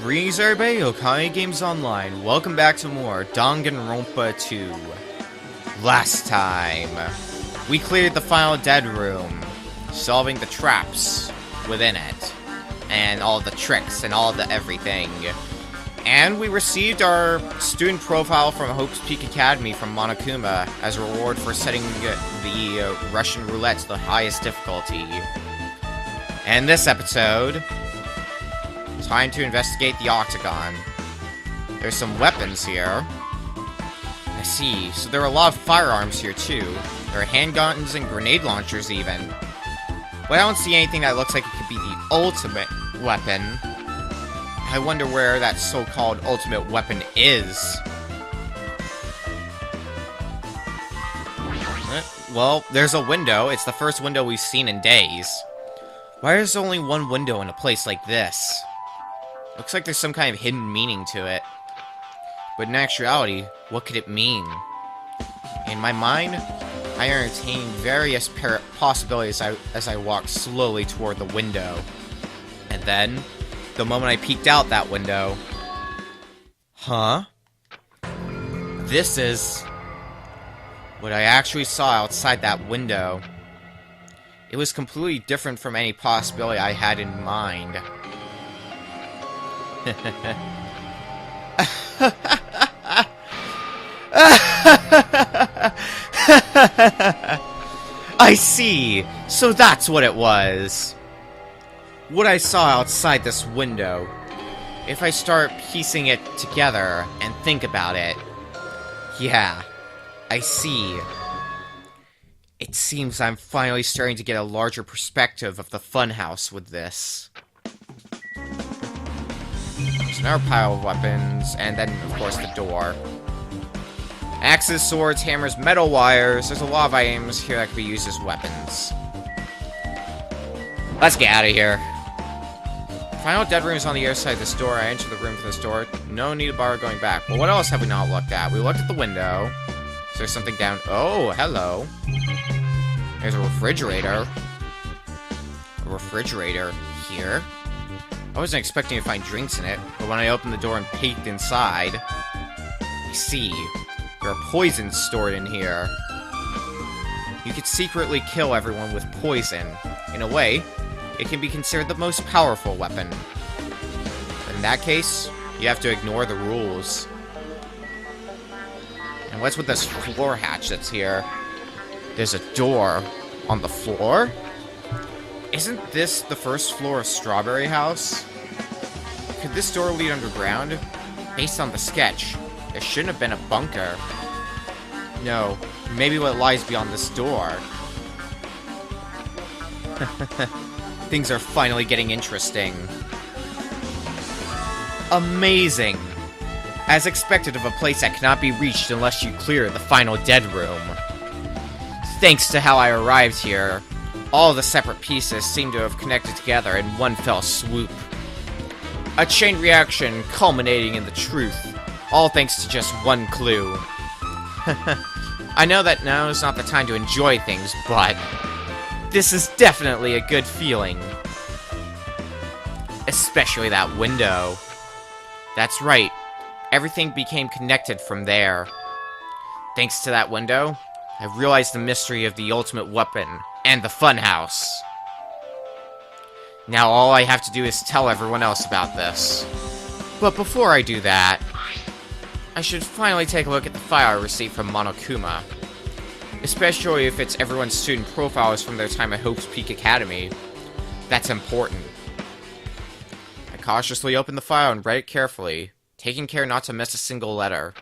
Greetings everybody, Okami Games Online. Welcome back to more Danganronpa 2. Last time, we cleared the final dead room, solving the traps within it, and all the tricks and all the everything. And we received our student profile from Hope's Peak Academy from Monokuma as a reward for setting the Russian roulette to the highest difficulty. And this episode, time to investigate the Octagon. There's some weapons here. I see. So there are a lot of firearms here, too. There are handguns and grenade launchers, even. But I don't see anything that looks like it could be the ultimate weapon. I wonder where that so-called ultimate weapon is. Well, there's a window. It's the first window we've seen in days. Why is there only one window in a place like this? Looks like there's some kind of hidden meaning to it. But in actuality, what could it mean? In my mind, I entertain various possibilities as I walk slowly toward the window. And then, the moment I peeked out that window... Huh? This is... what I actually saw outside that window. It was completely different from any possibility I had in mind. I see! So that's what it was! What I saw outside this window. If I start piecing it together and think about it... yeah, I see. It seems I'm finally starting to get a larger perspective of the funhouse with this. There's another pile of weapons, and then, of course, the door. Axes, swords, hammers, metal wires. There's a lot of items here that can be used as weapons. Let's get out of here. Final dead room is on the other side of this door. I enter the room from this door. No need to bother going back. Well, what else have we not looked at? We looked at the window. Is there something down? Oh, hello. There's a refrigerator. A refrigerator here. I wasn't expecting to find drinks in it, but when I opened the door and peeked inside, I see. There are poisons stored in here. You could secretly kill everyone with poison. In a way, it can be considered the most powerful weapon. But in that case, you have to ignore the rules. And what's with this floor hatch that's here? There's a door on the floor? Isn't this the first floor of Strawberry House? Could this door lead underground? Based on the sketch, there shouldn't have been a bunker. No, maybe what lies beyond this door. Things are finally getting interesting. Amazing! As expected of a place that cannot be reached unless you clear the final dead room. Thanks to how I arrived here, all the separate pieces seem to have connected together in one fell swoop. A chain reaction culminating in the truth, all thanks to just one clue. I know that now is not the time to enjoy things, but this is definitely a good feeling. Especially that window. That's right, everything became connected from there. Thanks to that window, I've realized the mystery of the ultimate weapon and the funhouse. Now all I have to do is tell everyone else about this. But before I do that, I should finally take a look at the file I received from Monokuma. Especially if it's everyone's student profiles from their time at Hope's Peak Academy. That's important. I cautiously opened the file and read it carefully, taking care not to miss a single letter.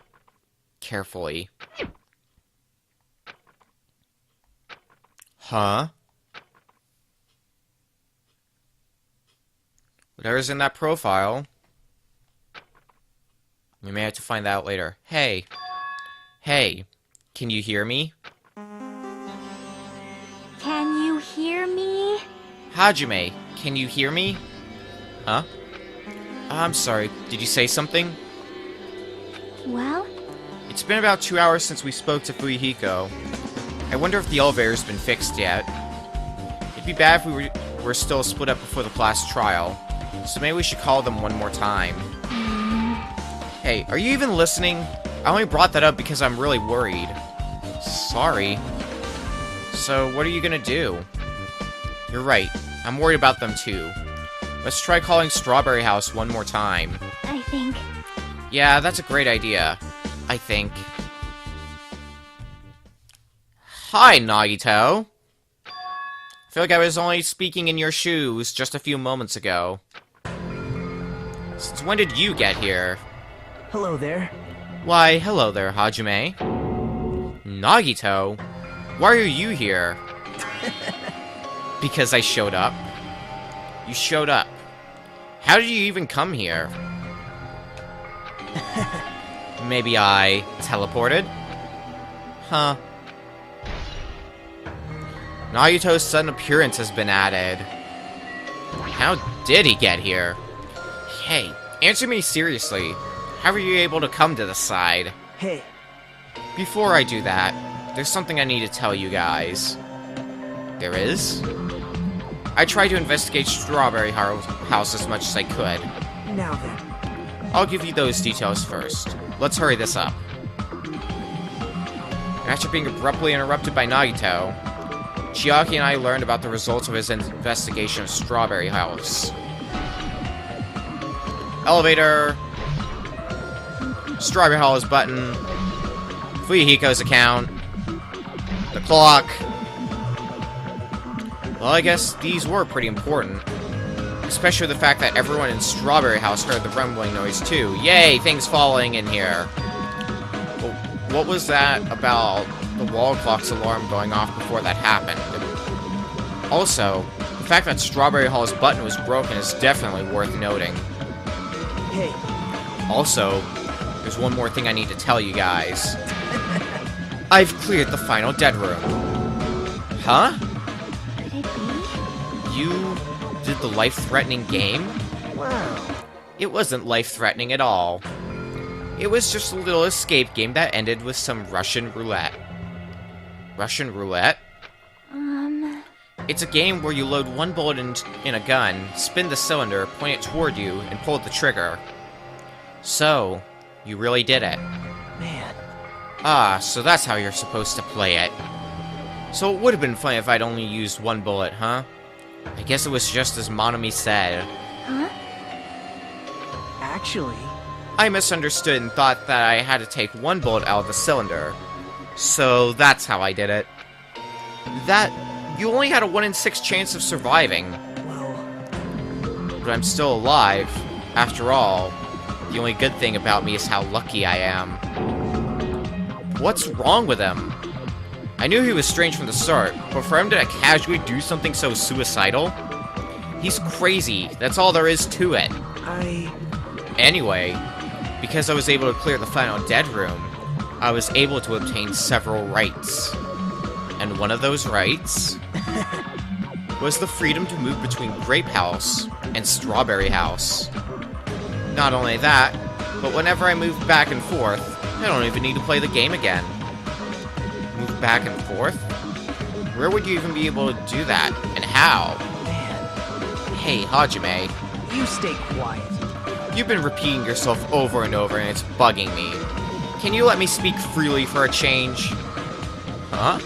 Carefully. Huh? Whatever's in that profile. We may have to find that out later. Hey. Hey. Can you hear me? Can you hear me? Hajime, can you hear me? Huh? I'm sorry, did you say something? Well? It's been about 2 hours since we spoke to Fuyuhiko. I wonder if the elevator's been fixed yet. It'd be bad if we were still split up before the class trial, so maybe we should call them one more time. Hey, are you even listening? I only brought that up because I'm really worried. Sorry. So, what are you gonna do? You're right. I'm worried about them too. Let's try calling Strawberry House one more time. I think. Yeah, that's a great idea. I think. Hi, Nagito. I feel like I was only speaking in your shoes just a few moments ago. Since when did you get here? Hello there. Why, hello there, Hajime. Nagito? Why are you here? Because I showed up. You showed up. How did you even come here? Maybe I teleported? Huh. Nagito's sudden appearance has been added. How did he get here? Hey, answer me seriously. How were you able to come to the side? Hey. Before I do that, there's something I need to tell you guys. There is? I tried to investigate Strawberry House as much as I could. Now then. I'll give you those details first. Let's hurry this up. After being abruptly interrupted by Nagito, Chiaki and I learned about the results of his investigation of Strawberry House. Elevator. Strawberry House button. Fuyuhiko's account. The clock. Well, I guess these were pretty important. Especially the fact that everyone in Strawberry House heard the rumbling noise too. Yay, things falling in here. Well, what was that about the wall clock's alarm going off before that happened? Also, the fact that Strawberry Hall's button was broken is definitely worth noting. Hey. Also, there's one more thing I need to tell you guys. I've cleared the final dead room. Huh? Could it be? You did the life-threatening game? Wow. It wasn't life-threatening at all. It was just a little escape game that ended with some Russian roulette. Russian roulette? It's a game where you load one bullet in a gun, spin the cylinder, point it toward you, and pull the trigger. So, you really did it. Man. Ah, so that's how you're supposed to play it. So it would have been funny if I'd only used one bullet, huh? I guess it was just as Monami said. Huh? Actually... I misunderstood and thought that I had to take one bullet out of the cylinder. So that's how I did it. You only had a 1 in 6 chance of surviving. Well... But I'm still alive. After all, the only good thing about me is how lucky I am. What's wrong with him? I knew he was strange from the start, but for him to casually do something so suicidal? He's crazy, that's all there is to it. Anyway, because I was able to clear the final dead room, I was able to obtain several rights. And one of those rights was the freedom to move between Grape House and Strawberry House. Not only that, but whenever I move back and forth, I don't even need to play the game again. Move back and forth? Where would you even be able to do that? And how? Man. Hey, Hajime. You stay quiet. You've been repeating yourself over and over and it's bugging me. Can you let me speak freely for a change? Huh?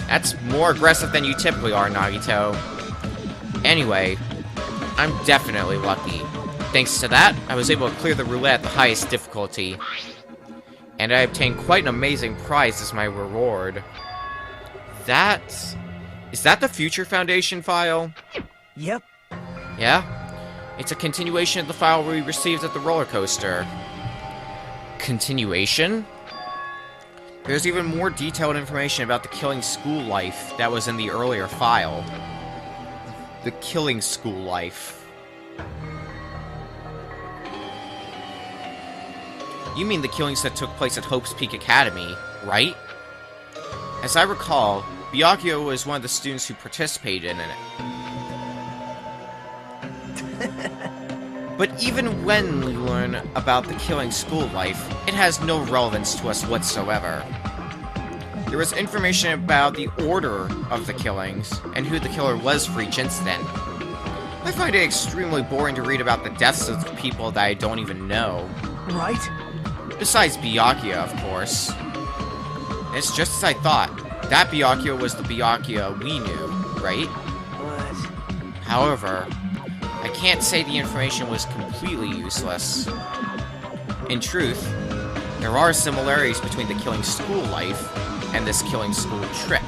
That's more aggressive than you typically are, Nagito. Anyway, I'm definitely lucky. Thanks to that, I was able to clear the roulette at the highest difficulty. And I obtained quite an amazing prize as my reward. Is that the Future Foundation file? Yep. Yeah? It's a continuation of the file we received at the roller coaster. Continuation? There's even more detailed information about the Killing School life that was in the earlier file. The Killing School life. You mean the killings that took place at Hope's Peak Academy, right? As I recall, Byakuya was one of the students who participated in it. But even when we learn about the Killing School life, it has no relevance to us whatsoever. There was information about the order of the killings, and who the killer was for each incident. I find it extremely boring to read about the deaths of people that I don't even know. Right? Besides Byakuya, of course. It's just as I thought. That Byakuya was the Byakuya we knew, right? But... However, I can't say the information was completely useless. In truth, there are similarities between the killing school life and this killing school trip.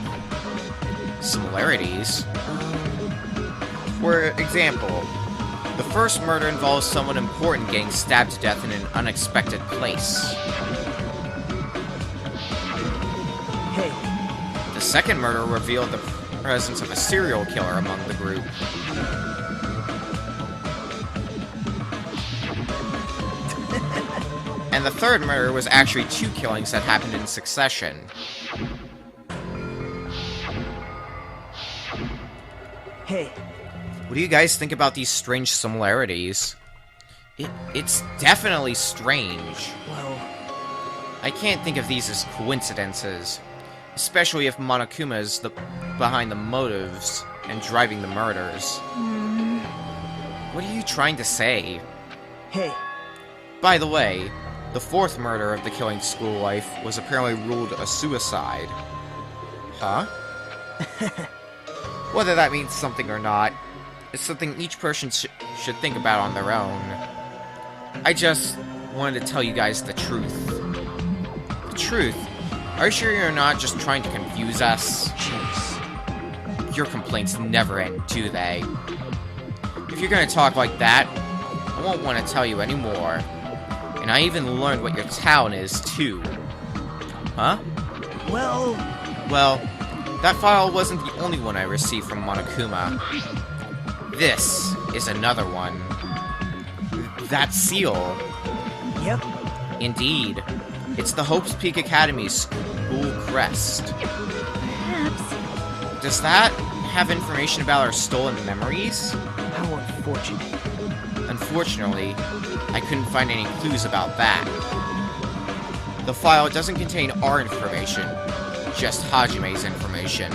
Similarities? For example, the first murder involves someone important getting stabbed to death in an unexpected place. Hey, The second murder revealed the presence of a serial killer among the group. And the third murder was actually 2 killings that happened in succession. hey, What do you guys think about these strange similarities? It's definitely strange. well, I can't think of these as coincidences, especially if Monokuma is behind the motives and driving the murders. What are you trying to say? hey, By the way, the fourth murder of the killing school life was apparently ruled a suicide. Huh? Whether that means something or not, it's something each person should think about on their own. I just wanted to tell you guys the truth. The truth? Are you sure you're not just trying to confuse us? jeez. Your complaints never end, do they? If you're gonna talk like that, I won't want to tell you anymore. And I even learned what your talent is, too. Huh? Well, Well, that file wasn't the only one I received from Monokuma. This is another one. That seal. yep, Indeed. It's the Hope's Peak Academy's school crest. Perhaps. Does that have information about our stolen memories? how unfortunate. Unfortunately, I couldn't find any clues about that. The file doesn't contain our information, just Hajime's information.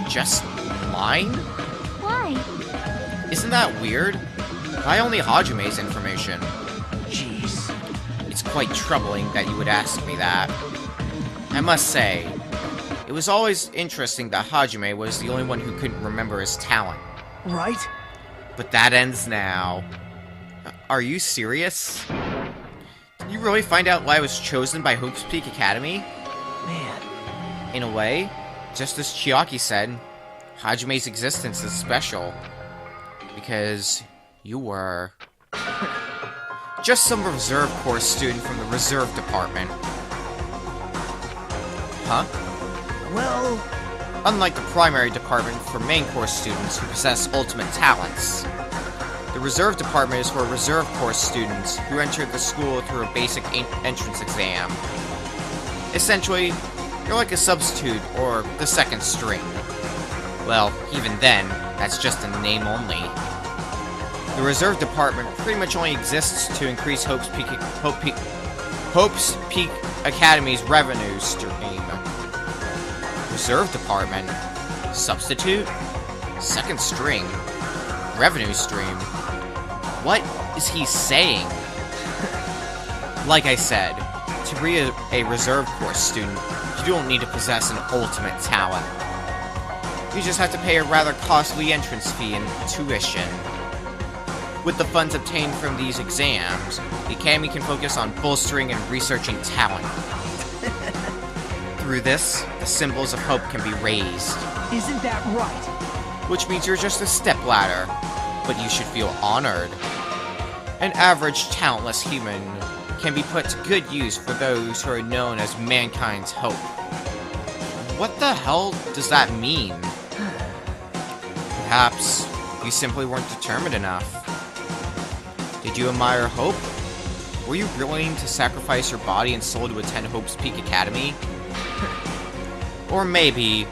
Just mine? Why? Isn't that weird? Why only Hajime's information? Jeez. It's quite troubling that you would ask me that. I must say, it was always interesting that Hajime was the only one who couldn't remember his talent. Right? But that ends now. Are you serious? Did you really find out why I was chosen by Hope's Peak Academy? Man, In a way, just as Chiaki said, Hajime's existence is special. Because you were... just some reserve corps student from the reserve department. Huh? well, Unlike the primary department for main course students who possess ultimate talents, the reserve department is for reserve course students who enter the school through a basic entrance exam. Essentially, you're like a substitute or the second string. Well, even then, that's just in name only. The reserve department pretty much only exists to increase Hope's Peak Academy's revenue stream. Reserve department? Substitute? Second string? Revenue stream? What is he saying? Like I said, to be a reserve course student, you don't need to possess an ultimate talent. You just have to pay a rather costly entrance fee and tuition. With the funds obtained from these exams, the Academy can focus on bolstering and researching talent. Through this, the symbols of hope can be raised. isn't that right? Which means you're just a stepladder, but you should feel honored. An average, talentless human can be put to good use for those who are known as mankind's hope. What the hell does that mean? Perhaps you simply weren't determined enough. Did you admire Hope? Were you willing to sacrifice your body and soul to attend Hope's Peak Academy? Or maybe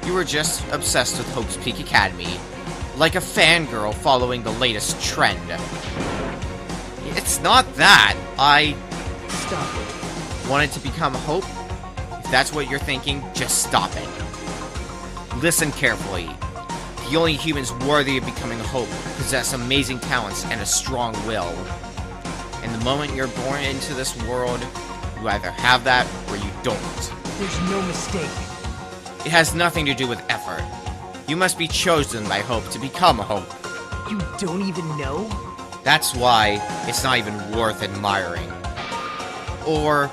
you were just obsessed with Hope's Peak Academy, like a fangirl following the latest trend. It's not that. I Stop it. wanted to become Hope. If that's what you're thinking, just stop it. Listen carefully. The only humans worthy of becoming Hope possess amazing talents and a strong will. And And the moment you're born into this world, you either have that or you don't. There's no mistake. It has nothing to do with effort. You must be chosen by Hope to become Hope. You don't even know? That's why it's not even worth admiring. Or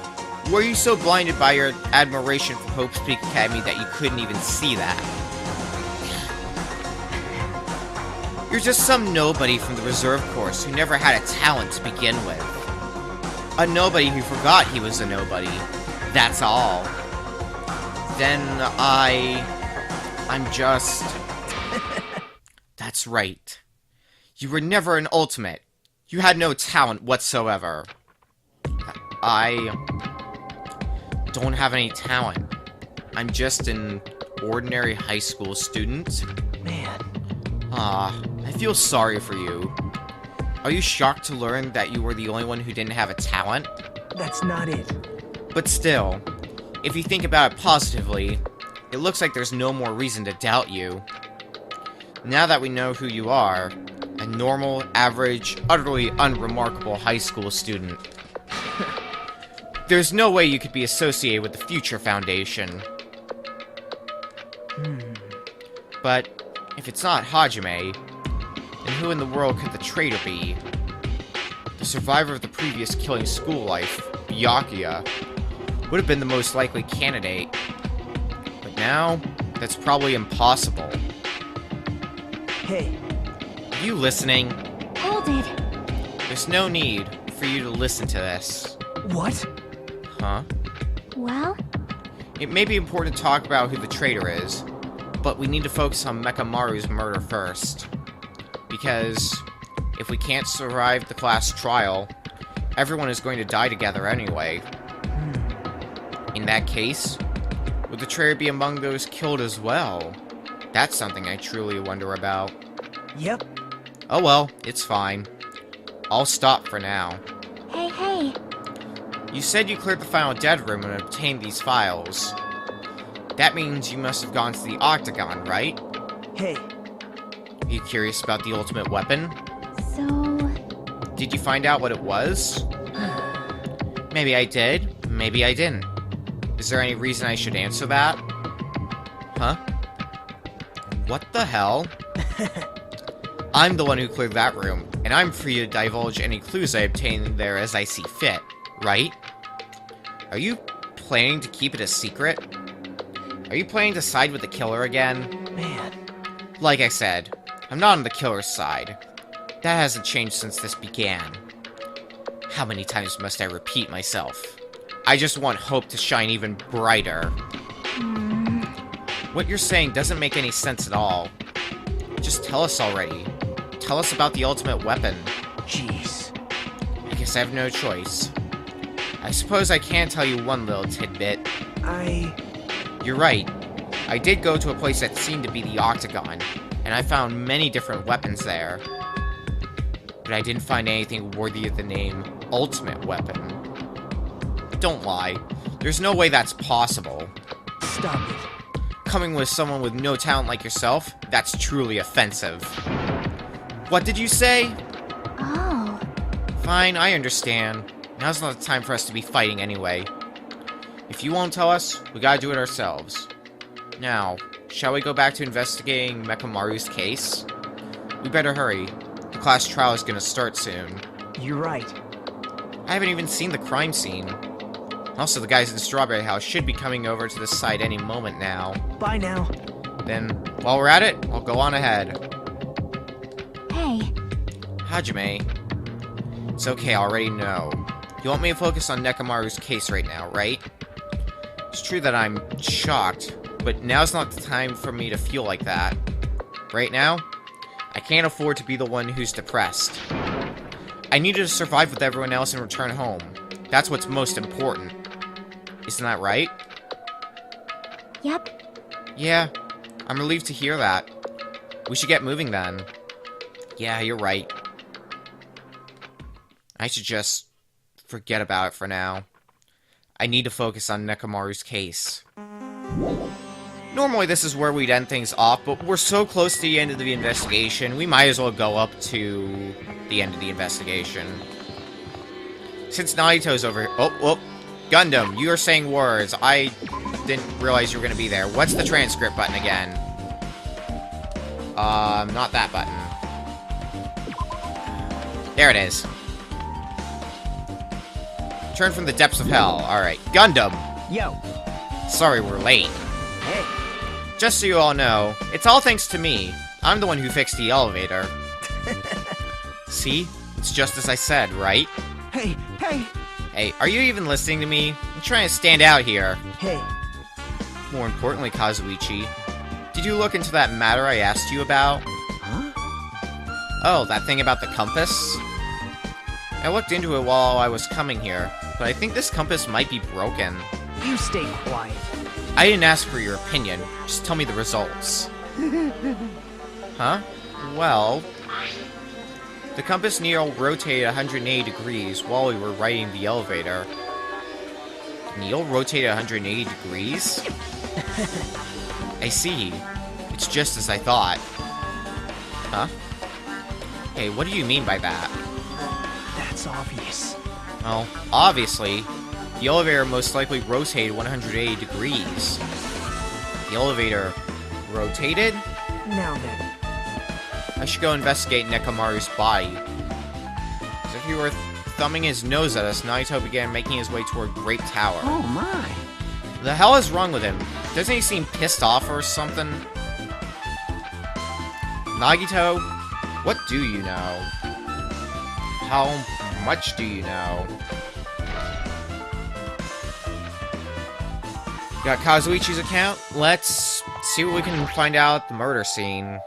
were you so blinded by your admiration for Hope's Peak Academy that you couldn't even see that? You're just some nobody from the reserve course who never had a talent to begin with. A nobody who forgot he was a nobody. That's all. Then I'm just... That's right. You were never an ultimate. You had no talent whatsoever. I don't have any talent. I'm just an ordinary high school student. Man. I feel sorry for you. Are you shocked to learn that you were the only one who didn't have a talent? That's not it. But still, if you think about it positively, it looks like there's no more reason to doubt you. Now that we know who you are, a normal, average, utterly unremarkable high school student, there's no way you could be associated with the Future Foundation. But if it's not Hajime, then who in the world could the traitor be? The survivor of the previous killing school life, Byakuya, would have been the most likely candidate. But now, that's probably impossible. Hey. Are you listening? Hold it. There's no need for you to listen to this. What? Huh? Well, It may be important to talk about who the traitor is, but we need to focus on Mekamaru's murder first. Because if we can't survive the class trial, everyone is going to die together anyway. In that case, would the traitor be among those killed as well? That's something I truly wonder about. Yep. Oh well, it's fine. I'll stop for now. hey. You said you cleared the final dead room and obtained these files. That means you must have gone to the Octagon, right? Hey. Are you curious about the ultimate weapon? So, Did you find out what it was? Maybe I did, maybe I didn't. Is there any reason I should answer that? Huh? What the hell? I'm the one who cleared that room, and I'm free to divulge any clues I obtain there as I see fit, right? Are you planning to keep it a secret? Are you planning to side with the killer again? Man. Like I said, I'm not on the killer's side. That hasn't changed since this began. How many times must I repeat myself? I just want Hope to shine even brighter. What you're saying doesn't make any sense at all. Just tell us already. Tell us about the ultimate weapon. Jeez. I guess I have no choice. I suppose I can tell you one little tidbit. You're right. I did go to a place that seemed to be the Octagon, and I found many different weapons there. But I didn't find anything worthy of the name Ultimate Weapon. Don't lie. There's no way that's possible. Stop it. Coming with someone with no talent like yourself, that's truly offensive. What did you say? oh, Fine, I understand. Now's not the time for us to be fighting anyway. If you won't tell us, we gotta do it ourselves. Now, shall we go back to investigating Mekamaru's case? We better hurry. The class trial is gonna start soon. You're right. I haven't even seen the crime scene. Also, the guys in the Strawberry House should be coming over to this site any moment now. Bye now. Then, while we're at it, I'll go on ahead. hey. Hajime. It's okay, I already know. You want me to focus on Nekamaru's case right now, right? It's true that I'm shocked, but now's not the time for me to feel like that. Right now, I can't afford to be the one who's depressed. I need to survive with everyone else and return home. That's what's most important. Isn't that right? Yep. Yeah, I'm relieved to hear that. We should get moving then. Yeah, you're right. I should just forget about it for now. I need to focus on Nekamaru's case. Normally this is where we'd end things off, but we're so close to the end of the investigation, we might as well go up to the end of the investigation. Since Nagito's over here... Oh. Gundam, you are saying words. I didn't realize you were going to be there. What's the transcript button again? Not that button. There it is. Turn from the depths of hell. Alright. Gundam! Yo. Sorry we're late. Hey. Just so you all know, it's all thanks to me. I'm the one who fixed the elevator. See? It's just as I said, right? Hey. Hey, are you even listening to me? I'm trying to stand out here. Hey. More importantly, Kazuichi, did you look into that matter I asked you about? Huh? Oh, that thing about the compass? I looked into it while I was coming here, but I think this compass might be broken. You stay quiet. I didn't ask for your opinion, just tell me the results. Huh? Well... The compass needle rotated 180 degrees while we were riding the elevator. The needle rotated 180 degrees? I see. It's just as I thought. Huh? Hey, what do you mean by that? That's obvious. Well, obviously, the elevator most likely rotated 180 degrees. The elevator rotated? Now then. I should go investigate Nekomaru's body. As if he were thumbing his nose at us, Nagito began making his way toward Grape Tower. Oh my. The hell is wrong with him? Doesn't he seem pissed off or something? Nagito, what do you know? How much do you know? Got Kazuichi's account? Let's see what we can find out at the murder scene.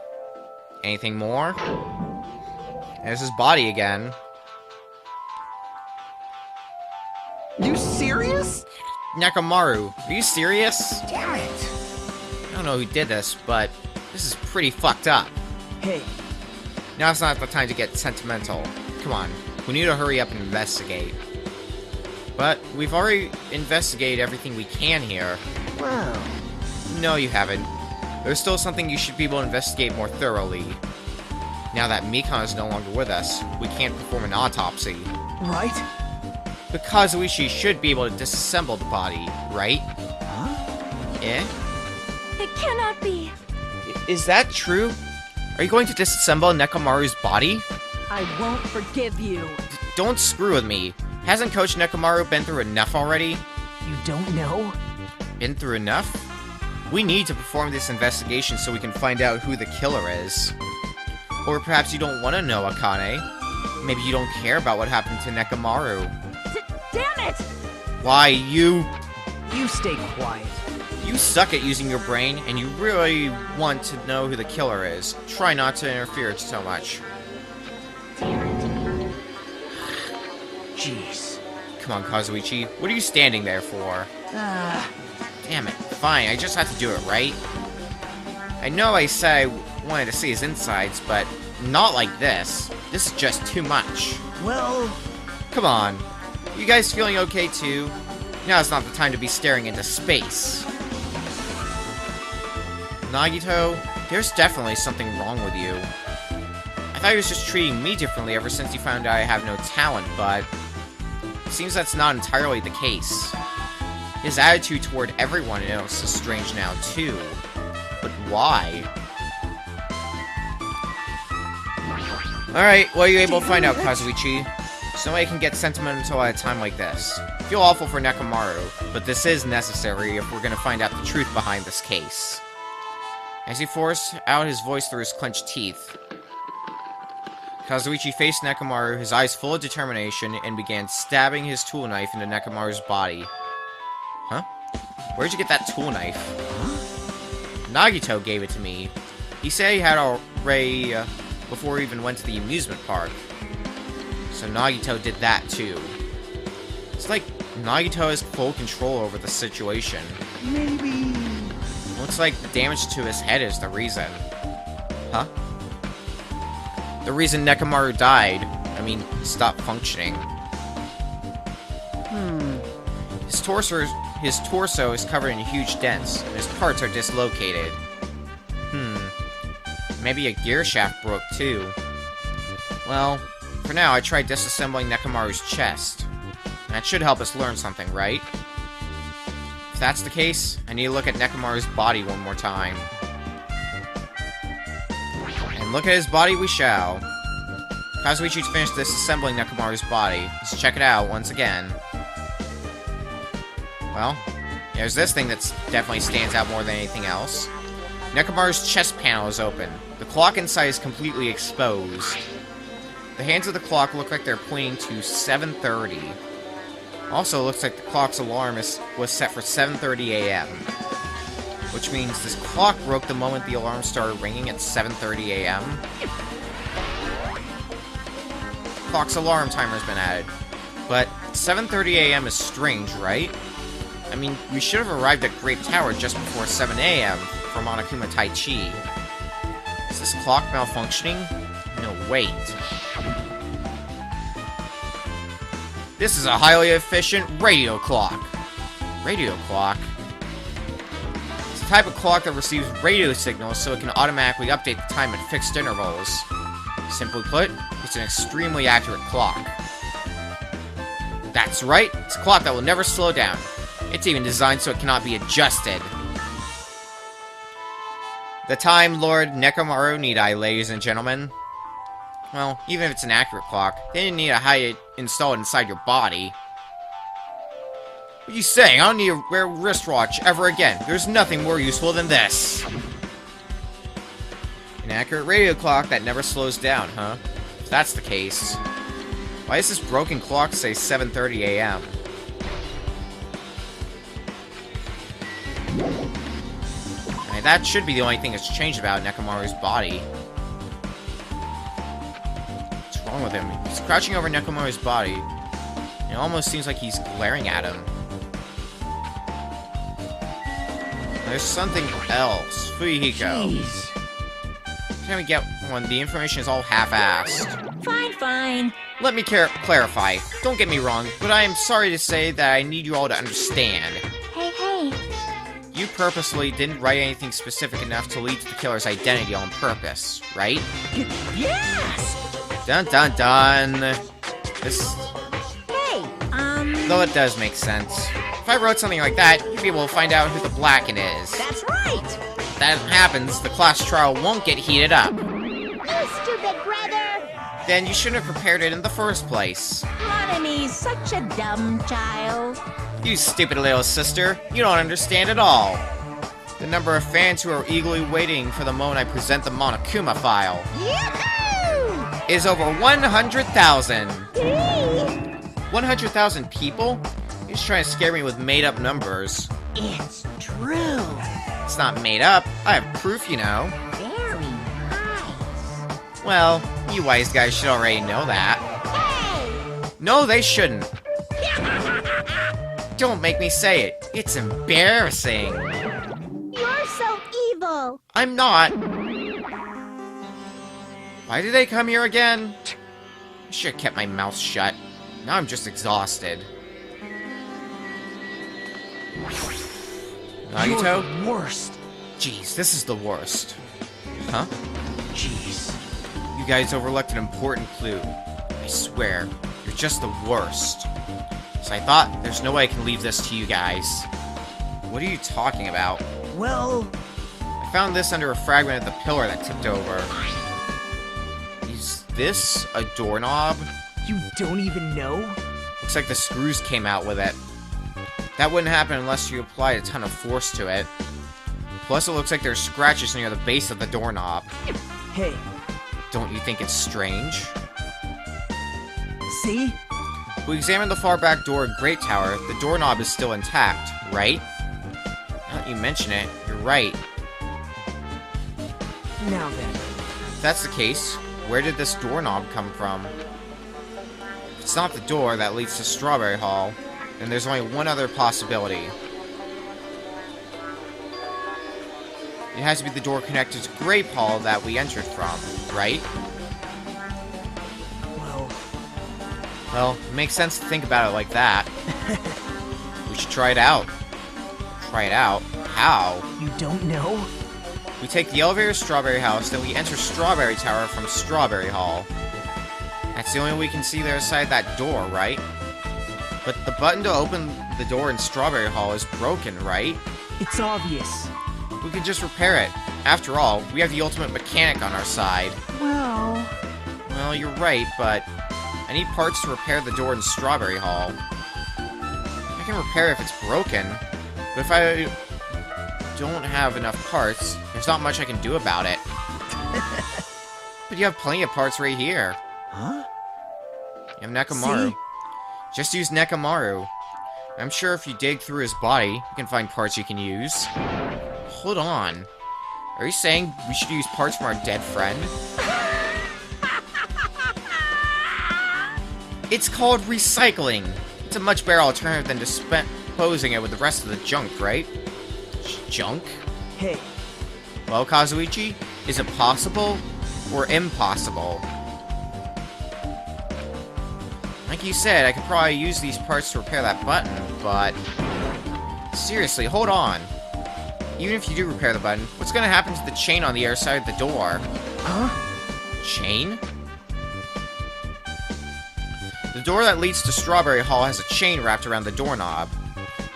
Anything more? There's his body again. You serious? Nekomaru, are you serious? Damn it. I don't know who did this, but this is pretty fucked up. Hey. Now's not the time to get sentimental. Come on, we need to hurry up and investigate. But we've already investigated everything we can here. Well. No, you haven't. There's still something you should be able to investigate more thoroughly. Now that Mikon is no longer with us, we can't perform an autopsy. Right? But Kazuichi should be able to disassemble the body, right? Huh? Eh? It cannot be. Is that true? Are you going to disassemble Nekomaru's body? I won't forgive you. Don't screw with me. Hasn't Coach Nekomaru been through enough already? You don't know? Been through enough? We need to perform this investigation so we can find out who the killer is. Or perhaps you don't want to know, Akane. Maybe you don't care about what happened to Nekomaru. Damn it! Why, you stay quiet. You suck at using your brain, and you really want to know who the killer is. Try not to interfere so much. Jeez. Come on, Kazuichi. What are you standing there for? Damn it. Fine, I just have to do it, right? I know I said I wanted to see his insides, but not like this. This is just too much. Well... Come on. You guys feeling okay, too? Now's not the time to be staring into space. Nagito, there's definitely something wrong with you. I thought he was just treating me differently ever since he found out I have no talent, but... it seems that's not entirely the case. His attitude toward everyone else is strange now, too. But why? Alright, well, you're able to find out, Kazuichi. So nobody can get sentimental at a time like this. I feel awful for Nekomaru, but this is necessary if we're gonna find out the truth behind this case. As he forced out his voice through his clenched teeth, Kazuichi faced Nekomaru, his eyes full of determination, and began stabbing his tool knife into Nekomaru's body. Huh? Where'd you get that tool knife? Huh? Nagito gave it to me. He said he had already, before he even went to the amusement park. So Nagito did that too. It's like Nagito has full control over the situation. Maybe... looks like the damage to his head is the reason. Huh? The reason Nekomaru died. I mean, stopped functioning. His torso is covered in huge dents, and his parts are dislocated. Maybe a gear shaft broke too. Well, for now I tried disassembling Nekomaru's chest. That should help us learn something, right? If that's the case, I need to look at Nekomaru's body one more time. And look at his body we shall. Kazuichi's finished disassembling Nekomaru's body. Let's check it out once again. Well, there's this thing that definitely stands out more than anything else. Nekomaru's chest panel is open. The clock inside is completely exposed. The hands of the clock look like they're pointing to 7:30. Also, it looks like the clock's alarm was set for 7:30 a.m. Which means this clock broke the moment the alarm started ringing at 7:30 a.m. Clock's alarm timer's been added. But 7:30 a.m. is strange, right? I mean, we should have arrived at Great Tower just before 7 a.m. for Monokuma Taichi. Is this clock malfunctioning? No, wait. This is a highly efficient radio clock. Radio clock? It's a type of clock that receives radio signals so it can automatically update the time at fixed intervals. Simply put, it's an extremely accurate clock. That's right, it's a clock that will never slow down. It's even designed so it cannot be adjusted. The Time Lord Nekomaru Nidai, ladies and gentlemen. Well, even if it's an accurate clock, they didn't need to hide it installed inside your body. What are you saying? I don't need to wear a wristwatch ever again. There's nothing more useful than this. An accurate radio clock that never slows down, huh? If that's the case, why does this broken clock say 7:30 a.m.? I mean, that should be the only thing that's changed about Nekomaru's body. What's wrong with him? He's crouching over Nekomaru's body. It almost seems like he's glaring at him. There's something else. Fuyuhiko. Jeez. Can we get one? The information is all half-assed. Fine, fine. Let me clarify. Don't get me wrong, but I am sorry to say that I need you all to understand. Hey, hey. You purposely didn't write anything specific enough to lead to the killer's identity on purpose, right? Yes! Dun dun dun. This... Hey, Though it does make sense. If I wrote something like that, you'd be able to find out who the Blacken is. That's right! If that happens, the class trial won't get heated up. You stupid brother! Then you shouldn't have prepared it in the first place. Monomi's such a dumb child. You stupid little sister, you don't understand at all. The number of fans who are eagerly waiting for the moment I present the Monokuma file Yahoo! is over 100,000. 100,000 people? You're just trying to scare me with made-up numbers. It's true. It's not made up. I have proof, you know. Very nice. Well, you wise guys should already know that. Hey! No, they shouldn't. Don't make me say it. It's embarrassing. You're so evil! I'm not. Why did they come here again? I should have kept my mouth shut. Now I'm just exhausted. You're Nagito? the worst. Jeez, this is the worst. Huh? Jeez. You guys overlooked an important clue. I swear, you're just the worst. So I thought, there's no way I can leave this to you guys. What are you talking about? Well, I found this under a fragment of the pillar that tipped over. Is this a doorknob? you don't even know? Looks like the screws came out with it. That wouldn't happen unless you applied a ton of force to it. Plus, it looks like there's scratches near the base of the doorknob. Hey, Don't you think it's strange? see? If we examine the far back door of Great Tower, the doorknob is still intact, right? Now that you mention it, you're right. Now then. If that's the case, where did this doorknob come from? If it's not the door that leads to Strawberry Hall, then there's only one other possibility. It has to be the door connected to Grape Hall that we entered from, right? Well, It makes sense to think about it like that. We should try it out. Try it out? How? you don't know? We take the elevator to Strawberry House, then we enter Strawberry Tower from Strawberry Hall. That's the only way we can see the other side of that door, right? But the button to open the door in Strawberry Hall is broken, right? It's obvious. We could just repair it. After all, we have the ultimate mechanic on our side. Well... Well, you're right, but I need parts to repair the door in Strawberry Hall. I can repair it if it's broken, but if I don't have enough parts, there's not much I can do about it. But you have plenty of parts right here. Huh? You have Nekomaru. See? Just use Nekomaru. I'm sure if you dig through his body, you can find parts you can use. Hold on. Are you saying we should use parts from our dead friend? It's called recycling. It's a much better alternative than disposing it with the rest of the junk, right? Junk? Hey, Well, Kazuichi, is it possible or impossible? Like you said, I could probably use these parts to repair that button, but... Seriously, hold on. Even if you do repair the button, what's gonna happen to the chain on the other side of the door? huh? Chain? The door that leads to Strawberry Hall has a chain wrapped around the doorknob.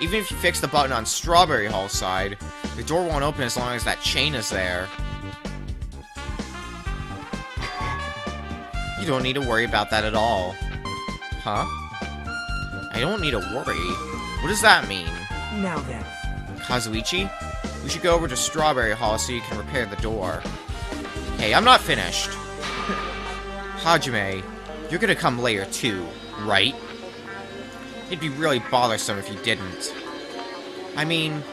Even if you fix the button on Strawberry Hall's side, the door won't open as long as that chain is there. You don't need to worry about that at all. Huh? I don't need to worry? What does that mean? Now then. Kazuichi? We should go over to Strawberry Hall so you can repair the door. Hey, I'm not finished. Hajime, you're gonna come later too, right? It'd be really bothersome if you didn't. I mean,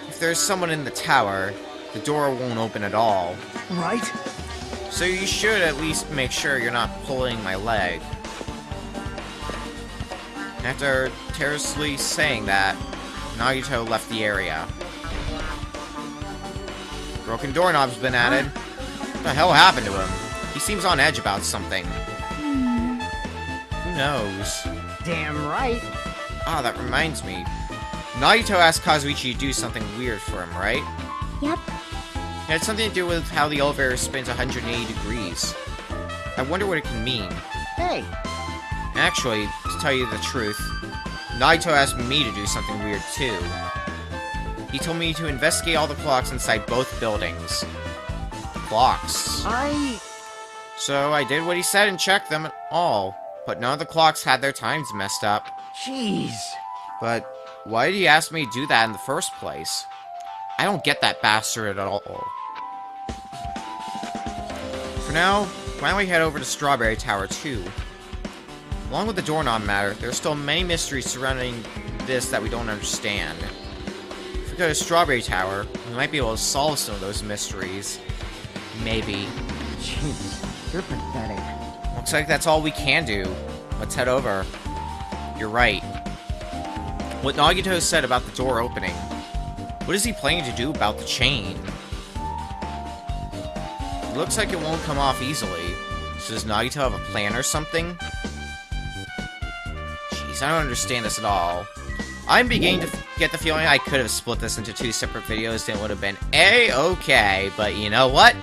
if there's someone in the tower, the door won't open at all. Right? So you should at least make sure you're not pulling my leg. After terrously saying that, Nagito left the area. Broken doorknob's been added. What the hell happened to him? He seems on edge about something. Who knows? Damn right. Ah, that reminds me. Nagito asked Kazuichi to do something weird for him, right? Yep. It had something to do with how the elevator spins 180 degrees. I wonder what it can mean. Hey, Actually, to tell you the truth, Nagito asked me to do something weird too. He told me to investigate all the clocks inside both buildings. The clocks. So I did what he said and checked them all, but none of the clocks had their times messed up. Jeez. But why did he ask me to do that in the first place? I don't get that bastard at all. For now, why don't we head over to Strawberry Tower too? Along with the doorknob matter, there are still many mysteries surrounding this that we don't understand. If we go to Strawberry Tower, we might be able to solve some of those mysteries. Maybe. Jeez, you're pathetic. Looks like that's all we can do. Let's head over. You're right. What Nagito said about the door opening. What is he planning to do about the chain? It looks like it won't come off easily. So does Nagito have a plan or something? Jeez, I don't understand this at all. I'm beginning to get the feeling I could have split this into 2 separate videos and it would have been A-okay. But you know what?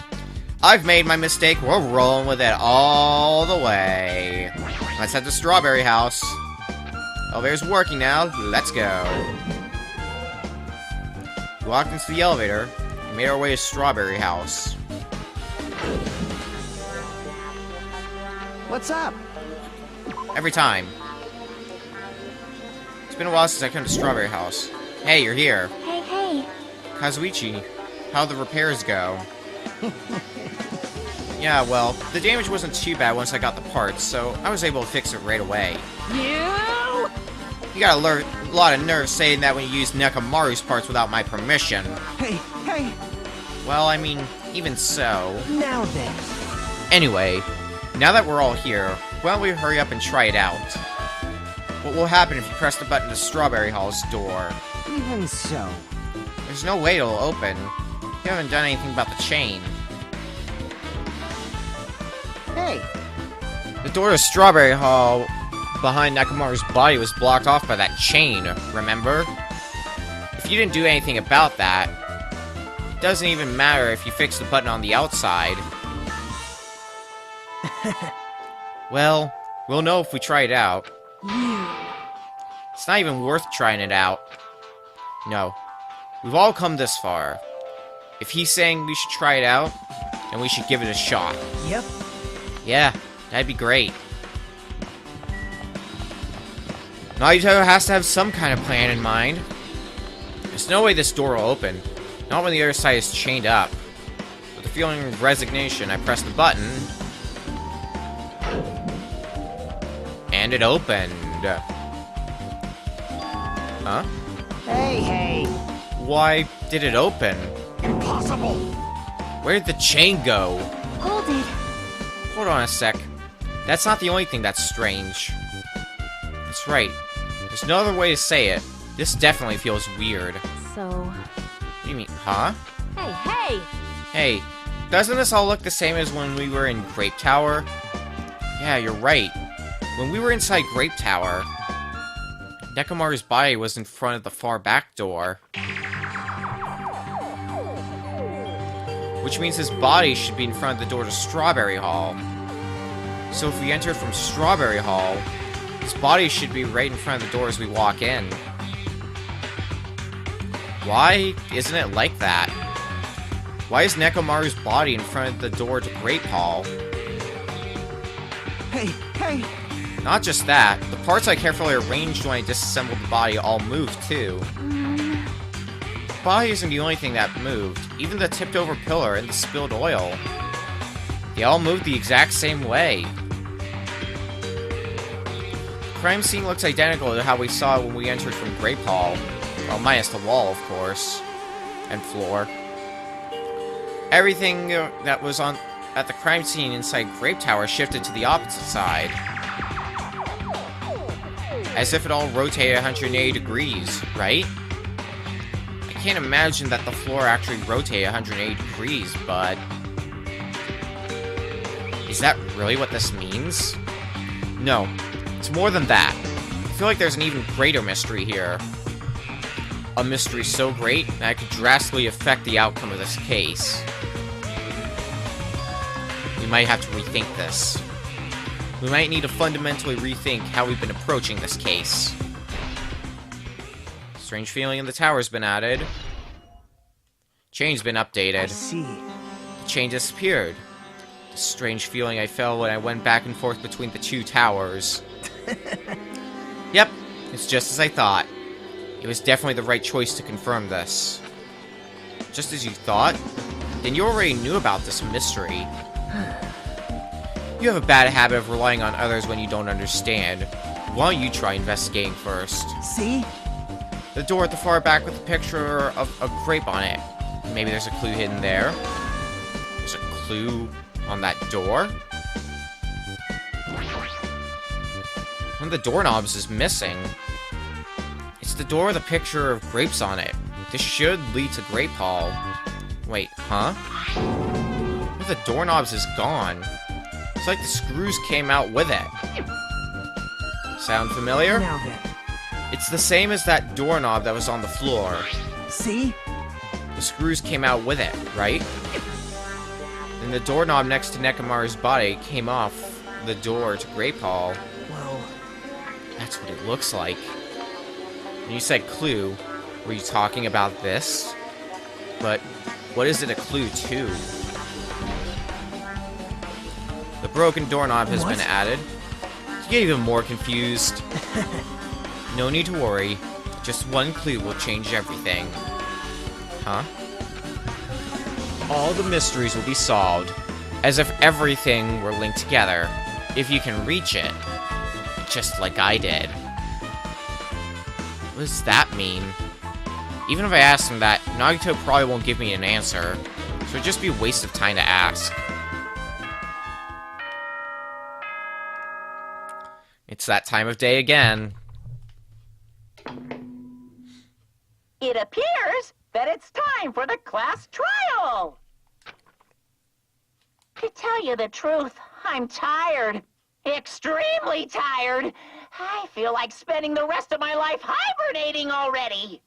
I've made my mistake. We're rolling with it all the way. Let's head to Strawberry House. Elevator's working now. Let's go. We walked into the elevator and made our way to Strawberry House. What's up? Every time. It's been a while since I come to Strawberry House. Hey, you're here. Hey. Kazuichi, how'd the repairs go? Yeah, well, the damage wasn't too bad once I got the parts, so I was able to fix it right away. You got a lot of nerve saying that when you use Nekomaru's parts without my permission. Hey. Well, I mean, even so. Now then. Anyway, now that we're all here, why don't we hurry up and try it out? What will happen if you press the button to Strawberry Hall's door? Even so. There's no way it'll open. You haven't done anything about the chain. Hey. The door to Strawberry Hall behind Nekomaru's body was blocked off by that chain, remember? If you didn't do anything about that, it doesn't even matter if you fix the button on the outside. Well, we'll know if we try it out. It's not even worth trying it out. No. We've all come this far. If he's saying we should try it out, then we should give it a shot. Yep. Yeah, that'd be great. Naruto has to have some kind of plan in mind. There's no way this door will open. Not when the other side is chained up. With a feeling of resignation, I press the button. And it opened. Huh? Hey! Why did it open? Impossible! Where did the chain go? Hold it. Hold on a sec. That's not the only thing that's strange. That's right. There's no other way to say it. This definitely feels weird. So... What do you mean, huh? Hey! Hey, doesn't this all look the same as when we were in Grape Tower? Yeah, you're right. When we were inside Grape Tower, Nekomaru's body was in front of the far back door. Which means his body should be in front of the door to Strawberry Hall. So if we enter from Strawberry Hall, his body should be right in front of the door as we walk in. Why isn't it like that? Why is Nekomaru's body in front of the door to Grape Hall? Hey! Not just that, the parts I carefully arranged when I disassembled the body all moved too. The body isn't the only thing that moved. Even the tipped over pillar and the spilled oil. They all moved the exact same way. The crime scene looks identical to how we saw it when we entered from Grape Hall. Well, minus the wall, of course. And floor. Everything that was on at the crime scene inside Grape Tower shifted to the opposite side. As if it all rotated 180 degrees, right? I can't imagine that the floor actually rotated 180 degrees, but... Is that really what this means? No, it's more than that. I feel like there's an even greater mystery here. A mystery so great that it could drastically affect the outcome of this case. We might have to rethink this. We might need to fundamentally rethink how we've been approaching this case. Strange feeling in the tower's been added. Chain's been updated. I see. The chain disappeared. The strange feeling I felt when I went back and forth between the two towers. Yep, it's just as I thought. It was definitely the right choice to confirm this. Just as you thought? Then you already knew about this mystery. You have a bad habit of relying on others when you don't understand. Why don't you try investigating first? See? The door at the far back with a picture of a grape on it. Maybe there's a clue hidden there. There's a clue on that door? One of the doorknobs is missing. It's the door with a picture of grapes on it. This should lead to Grape Hall. Wait, huh? One of the doorknobs is gone. It's like the screws came out with it. Sound familiar? Now then. It's the same as that doorknob that was on the floor. See? The screws came out with it, right? And the doorknob next to Nekomaru's body came off the door to Grape Hall. Well... That's what it looks like. When you said clue, were you talking about this? But what is it a clue to? The broken doorknob has been added. To get even more confused. No need to worry. Just one clue will change everything. Huh? All the mysteries will be solved, as if everything were linked together, if you can reach it. Just like I did. What does that mean? Even if I ask him that, Nagito probably won't give me an answer, so it'd just be a waste of time to ask. It's that time of day again. It appears that it's time for the class trial. To tell you the truth, I'm tired. Extremely tired. I feel like spending the rest of my life hibernating already.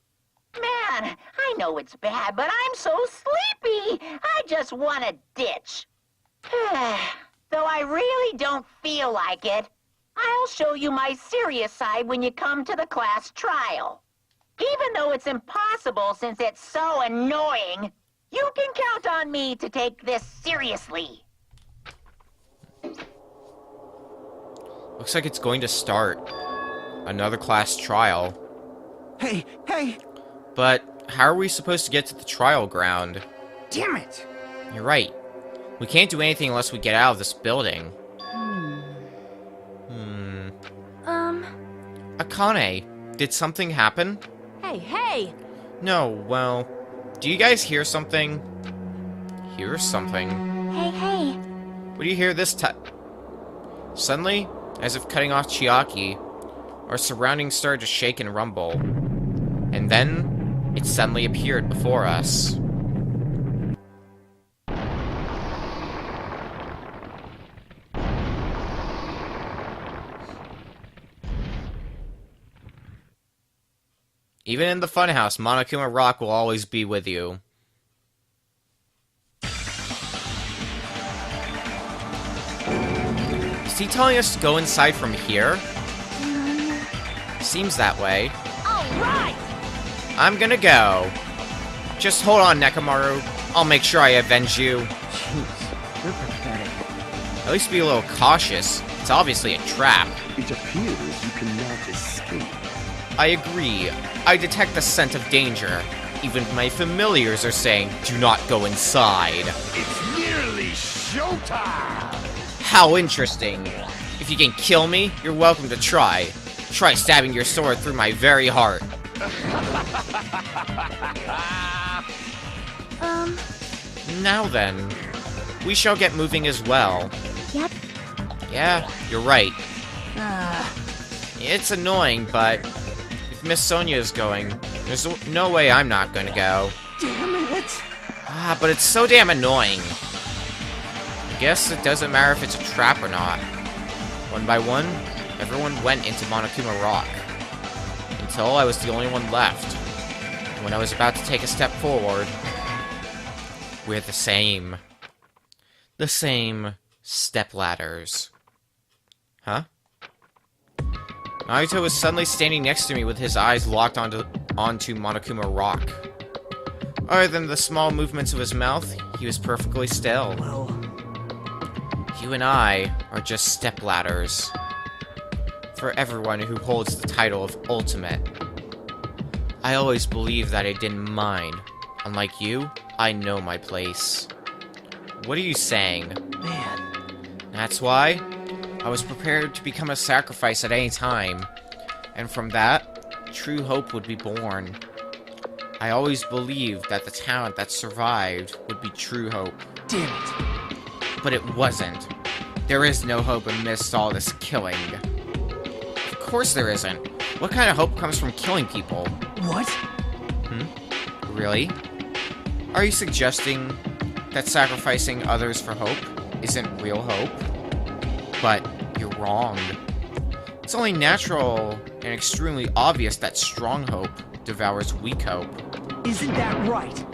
Man, I know it's bad, but I'm so sleepy. I just want to ditch. Though I really don't feel like it, I'll show you my serious side when you come to the class trial. Even though it's impossible since it's so annoying, you can count on me to take this seriously. Looks like it's going to start. Another class trial. Hey, hey! But how are we supposed to get to the trial ground? Damn it! You're right. We can't do anything unless we get out of this building. Akane, did something happen? Hey, hey! No, well, do you guys hear something? Hear something? Hey, hey! What do you hear this time? Suddenly, as if cutting off Chiaki, our surroundings started to shake and rumble. And then, it suddenly appeared before us. Even in the funhouse, Monokuma Rock will always be with you. Is he telling us to go inside from here? Seems that way. Alright! I'm gonna go. Just hold on, Nekomaru. I'll make sure I avenge you. Jeez, you're pathetic. At least be a little cautious. It's obviously a trap. It appears you cannot escape. I agree. I detect the scent of danger. Even my familiars are saying, do not go inside. It's nearly showtime! How interesting. If you can kill me, you're welcome to try. Try stabbing your sword through my very heart. Now then, we shall get moving as well. Yep. Yeah, you're right. It's annoying, but if Miss Sonia is going, there's no way I'm not gonna go. Damn it! Ah, but it's so damn annoying. I guess it doesn't matter if it's a trap or not. One by one, everyone went into Monokuma Rock. Until I was the only one left. When I was about to take a step forward, we're the same. The same stepladders. Huh? Naruto was suddenly standing next to me with his eyes locked onto Monokuma Rock. Other than the small movements of his mouth, he was perfectly still. Well, You and I are just stepladders. For everyone who holds the title of Ultimate. I always believed that I didn't mind. Unlike you, I know my place. What are you saying? man. That's why I was prepared to become a sacrifice at any time. And from that, true hope would be born. I always believed that the talent that survived would be true hope. Damn it. But it wasn't. There is no hope amidst all this killing. Of course there isn't. What kind of hope comes from killing people? What? Really? Are you suggesting that sacrificing others for hope isn't real hope? But you're wrong. It's only natural and extremely obvious that strong hope devours weak hope. Isn't that right?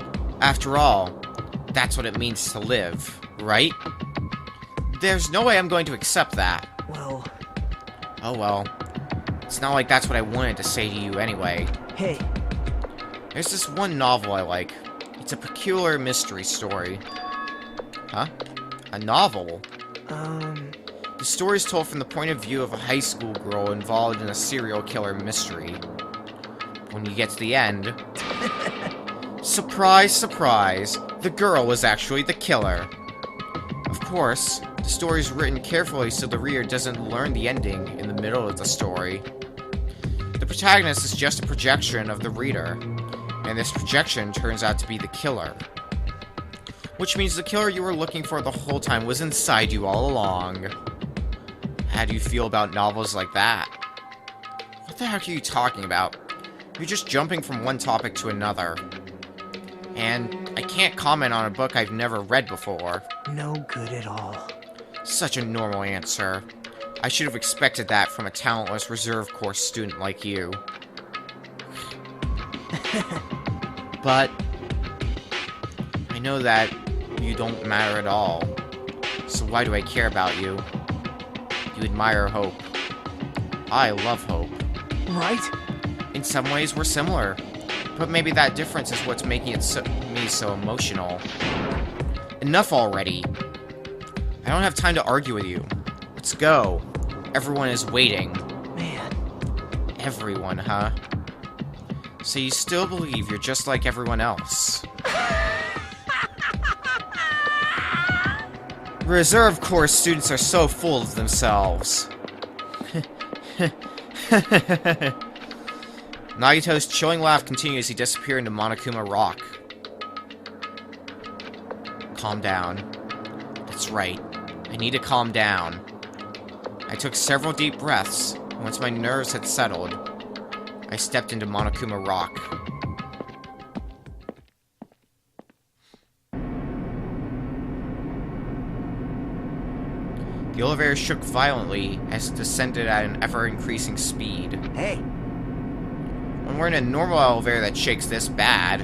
After all, that's what it means to live, right? There's no way I'm going to accept that. Well, Oh well. It's not like that's what I wanted to say to you anyway. hey. There's this one novel I like. It's a peculiar mystery story. Huh? A novel? The story is told from the point of view of a high school girl involved in a serial killer mystery. When you get to the end... surprise, surprise! The girl was actually the killer. Of course, the story is written carefully so the reader doesn't learn the ending in the middle of the story. The protagonist is just a projection of the reader, and this projection turns out to be the killer. Which means the killer you were looking for the whole time was inside you all along. How do you feel about novels like that? What the heck are you talking about? You're just jumping from one topic to another. And I can't comment on a book I've never read before. No good at all. Such a normal answer. I should have expected that from a talentless reserve course student like you. But I know that you don't matter at all. So why do I care about you? You admire hope. I love hope. Right? In some ways, we're similar. But maybe that difference is what's making me so emotional. Enough already. I don't have time to argue with you. Let's go. Everyone is waiting. Man. Everyone, huh? So you still believe you're just like everyone else? Reserve Corps students are so full of themselves. Nagito's chilling laugh continues as he disappears into Monokuma Rock. Calm down. That's right. I need to calm down. I took several deep breaths, and once my nerves had settled, I stepped into Monokuma Rock. The elevator shook violently as it descended at an ever-increasing speed. Hey. When we're in a normal elevator that shakes this bad.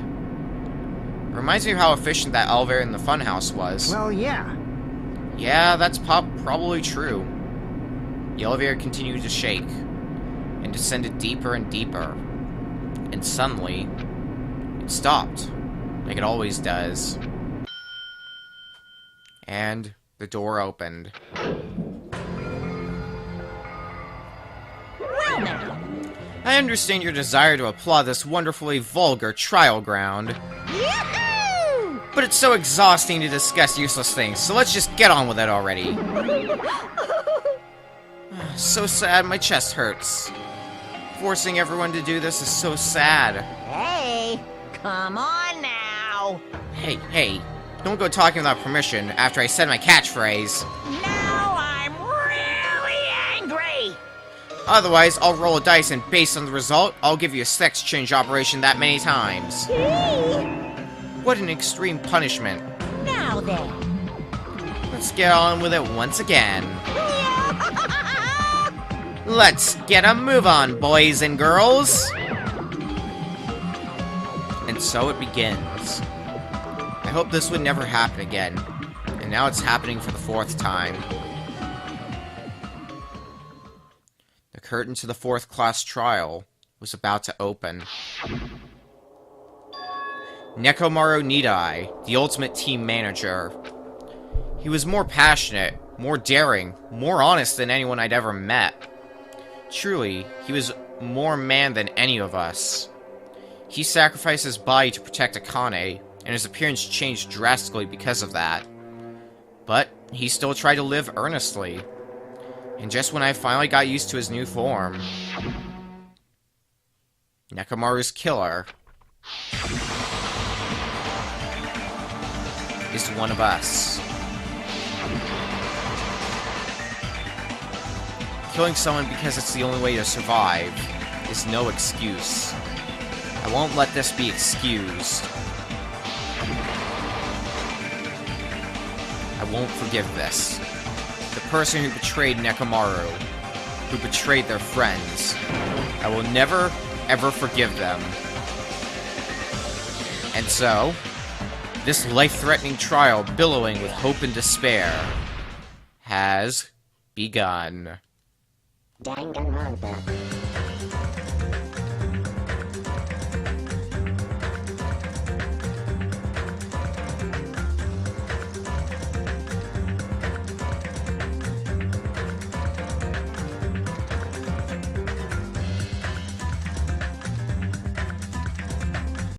Reminds me of how efficient that elevator in the funhouse was. Well, yeah. Yeah, that's probably true. The elevator continued to shake, and descended deeper and deeper. And suddenly, it stopped, like it always does. And the door opened. Well now. I understand your desire to applaud this wonderfully vulgar trial ground. Yahoo! But it's so exhausting to discuss useless things, so let's just get on with it already. So sad, my chest hurts. Forcing everyone to do this is so sad. Hey, come on now. Hey, don't go talking without permission after I said my catchphrase. Now I'm really angry. Otherwise, I'll roll a dice and based on the result, I'll give you a sex change operation that many times. What an extreme punishment. Now then. Let's get on with it once again. Let's get a move on, boys and girls! And so it begins. I hope this would never happen again. And now it's happening for the 4th time. The curtain to the 4th class trial was about to open. Nekomaru Nidai, the ultimate team manager. He was more passionate, more daring, more honest than anyone I'd ever met. Truly, he was more man than any of us. He sacrificed his body to protect Akane, and his appearance changed drastically because of that. But he still tried to live earnestly. And just when I finally got used to his new form, Nekomaru's killer is one of us. Killing someone because it's the only way to survive is no excuse. I won't let this be excused. I won't forgive this. The person who betrayed Nekomaru, who betrayed their friends, I will never, ever forgive them. And so, this life-threatening trial billowing with hope and despair has begun. Danganronpa.